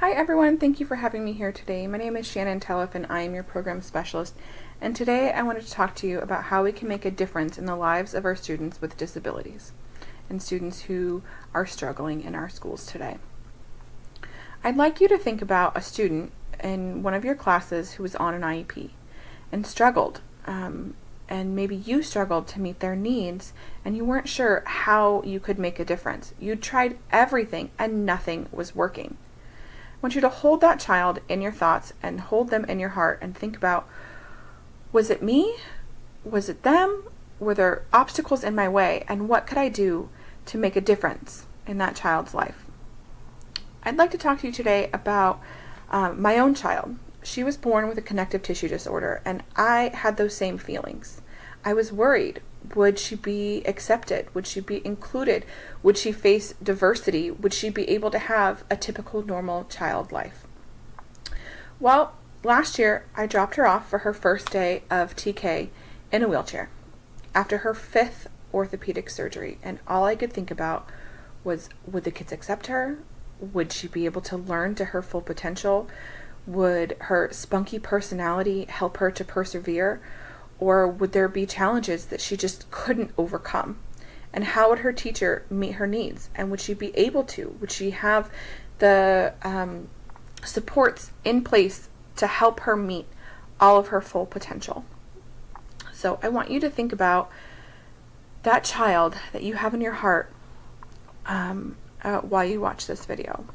Hi everyone, thank you for having me here today. My name is Shannon Telef and I am your program specialist. And today I wanted to talk to you about how we can make a difference in the lives of our students with disabilities and students who are struggling in our schools today. I'd like you to think about a student in one of your classes who was on an IEP and struggled. And maybe you struggled to meet their needs and you weren't sure how you could make a difference. You tried everything and nothing was working. I want you to hold that child in your thoughts and hold them in your heart and think about, was it me? Was it them? Were there obstacles in my way? And what could I do to make a difference in that child's life? I'd like to talk to you today about my own child. She was born with a connective tissue disorder, and I had those same feelings. I was worried. Would she be accepted? Would she be included? Would she face diversity? Would she be able to have a typical normal child life? Well, last year I dropped her off for her first day of TK in a wheelchair after her 5th orthopedic surgery, and all I could think about was, would the kids accept her? Would she be able to learn to her full potential? Would her spunky personality help her to persevere? Or would there be challenges that she just couldn't overcome? And how would her teacher meet her needs? And would she be able to? Would she have the supports in place to help her meet all of her full potential? So I want you to think about that child that you have in your heart while you watch this video.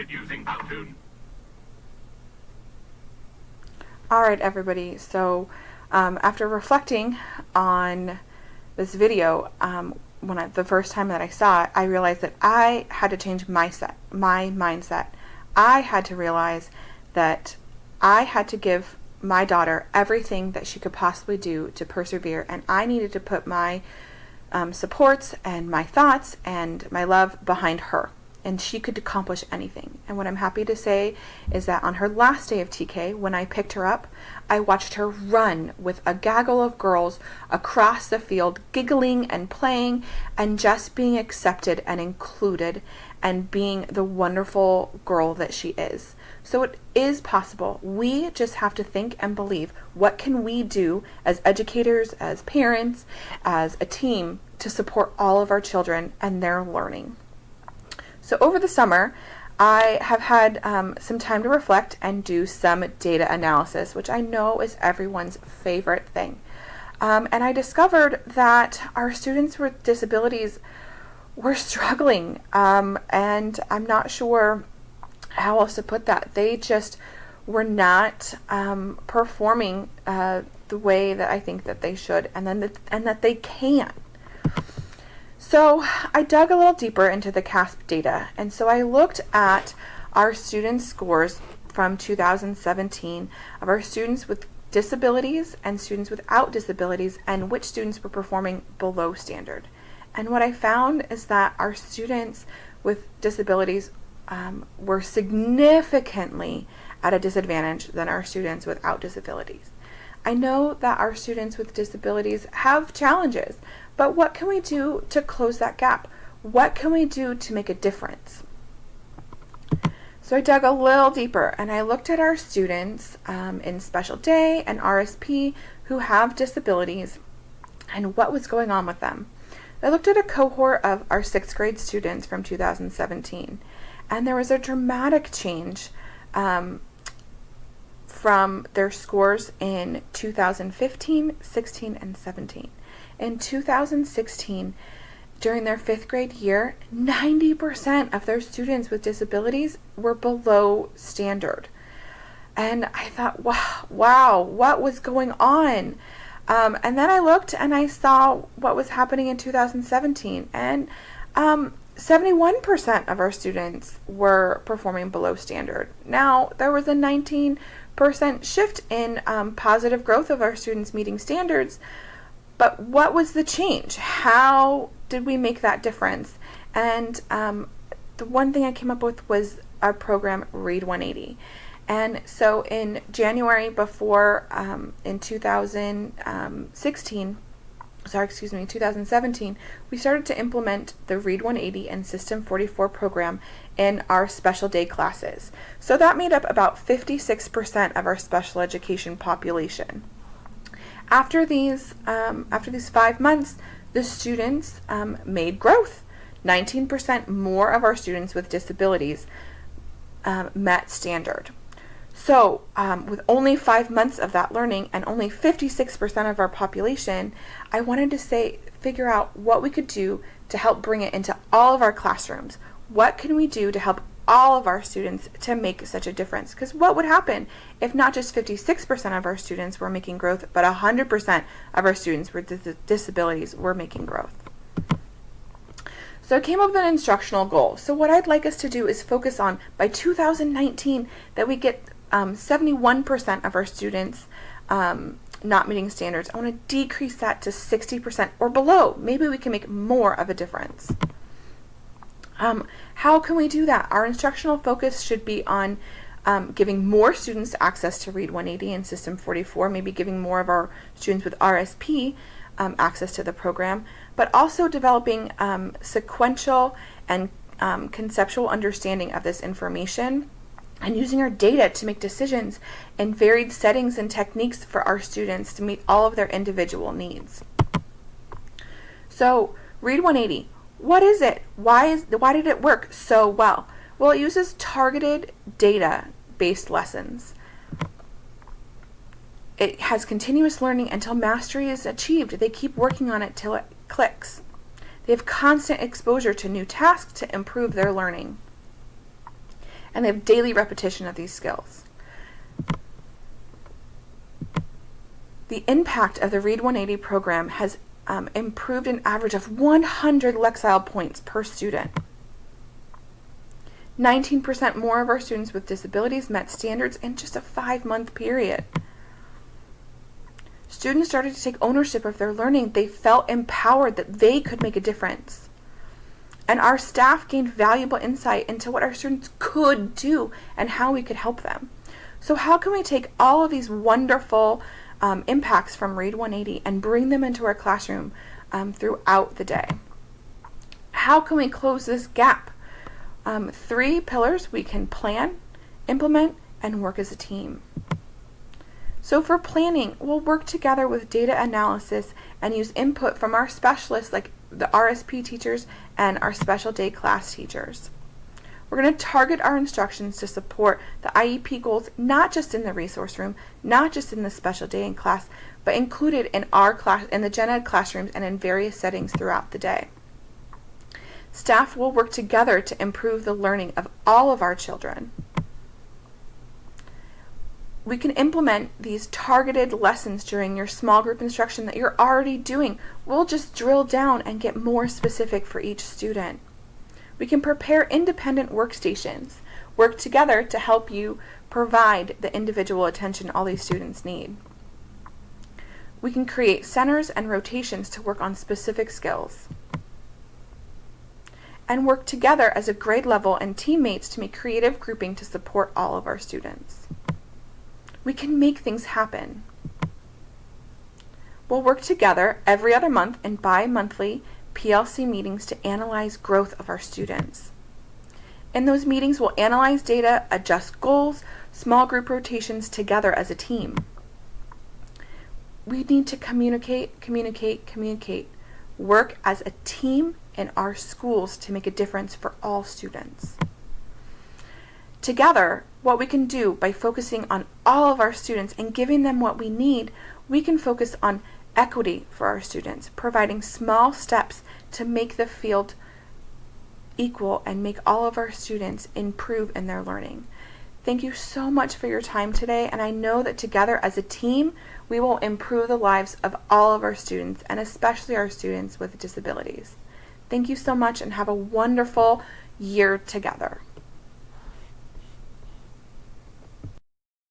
Using Powtoon. Alright everybody, so after reflecting on this video, the first time that I saw it, I realized that I had to change my mindset. I had to realize that I had to give my daughter everything that she could possibly do to persevere, and I needed to put my supports and my thoughts and my love behind her. And she could accomplish anything. And what I'm happy to say is that on her last day of TK, when I picked her up, I watched her run with a gaggle of girls across the field, giggling and playing and just being accepted and included and being the wonderful girl that she is. So it is possible. We just have to think and believe, what can we do as educators, as parents, as a team to support all of our children and their learning? So over the summer, I have had some time to reflect and do some data analysis, which I know is everyone's favorite thing. And I discovered that our students with disabilities were struggling, and I'm not sure how else to put that. They just were not performing the way that I think that they should, and that they can. So I dug a little deeper into the CASP data, and so I looked at our students' scores from 2017 of our students with disabilities and students without disabilities, and which students were performing below standard. And what I found is that our students with disabilities were significantly at a disadvantage than our students without disabilities. I know that our students with disabilities have challenges, but what can we do to close that gap? What can we do to make a difference? So I dug a little deeper and I looked at our students in special day and RSP who have disabilities and what was going on with them. I looked at a cohort of our 6th grade students from 2017, and there was a dramatic change from their scores in 2015, 16, and 17. In 2016, during their 5th grade year, 90% of their students with disabilities were below standard. And I thought, wow, what was going on? And then I looked and I saw what was happening in 2017, and 71% of our students were performing below standard. Now, there was a 19% shift in positive growth of our students meeting standards, but what was the change? How did we make that difference? And the one thing I came up with was our program Read 180. And so in January in 2017, we started to implement the Read 180 and System 44 program in our special day classes. So that made up about 56% of our special education population. After these 5 months, the students made growth. 19% more of our students with disabilities met standard. So with only 5 months of that learning and only 56% of our population, I wanted to figure out what we could do to help bring it into all of our classrooms. What can we do to help all of our students to make such a difference? Because what would happen if not just 56% of our students were making growth, but 100% of our students with disabilities were making growth? So I came up with an instructional goal. So what I'd like us to do is focus on, by 2019, that we get 71% of our students not meeting standards. I want to decrease that to 60% or below. Maybe we can make more of a difference. How can we do that? Our instructional focus should be on giving more students access to Read 180 and System 44, maybe giving more of our students with RSP access to the program, but also developing sequential and conceptual understanding of this information, and using our data to make decisions in varied settings and techniques for our students to meet all of their individual needs. So, Read 180, what is it? Why did it work so well? Well, it uses targeted data-based lessons. It has continuous learning until mastery is achieved. They keep working on it till it clicks. They have constant exposure to new tasks to improve their learning. And they have daily repetition of these skills. The impact of the Read 180 program has improved an average of 100 Lexile points per student. 19% more of our students with disabilities met standards in just a 5-month period. Students started to take ownership of their learning. They felt empowered that they could make a difference. And our staff gained valuable insight into what our students could do and how we could help them. So how can we take all of these wonderful impacts from Read 180 and bring them into our classroom throughout the day? How can we close this gap? 3 pillars: we can plan, implement, and work as a team. So for planning, we'll work together with data analysis and use input from our specialists like the RSP teachers and our special day class teachers. We're going to target our instructions to support the IEP goals, not just in the resource room, not just in the special day in class, but included in our class, in the gen ed classrooms, and in various settings throughout the day. Staff will work together to improve the learning of all of our children. We can implement these targeted lessons during your small group instruction that you're already doing. We'll just drill down and get more specific for each student. We can prepare independent workstations, work together to help you provide the individual attention all these students need. We can create centers and rotations to work on specific skills. And work together as a grade level and teammates to make creative grouping to support all of our students. We can make things happen. We'll work together every other month in bi-monthly PLC meetings to analyze growth of our students. In those meetings, we'll analyze data, adjust goals, small group rotations together as a team. We need to communicate, work as a team in our schools to make a difference for all students. Together, what we can do by focusing on all of our students and giving them what we need, we can focus on equity for our students, providing small steps to make the field equal and make all of our students improve in their learning. Thank you so much for your time today, and I know that together as a team, we will improve the lives of all of our students, and especially our students with disabilities. Thank you so much, and have a wonderful year together.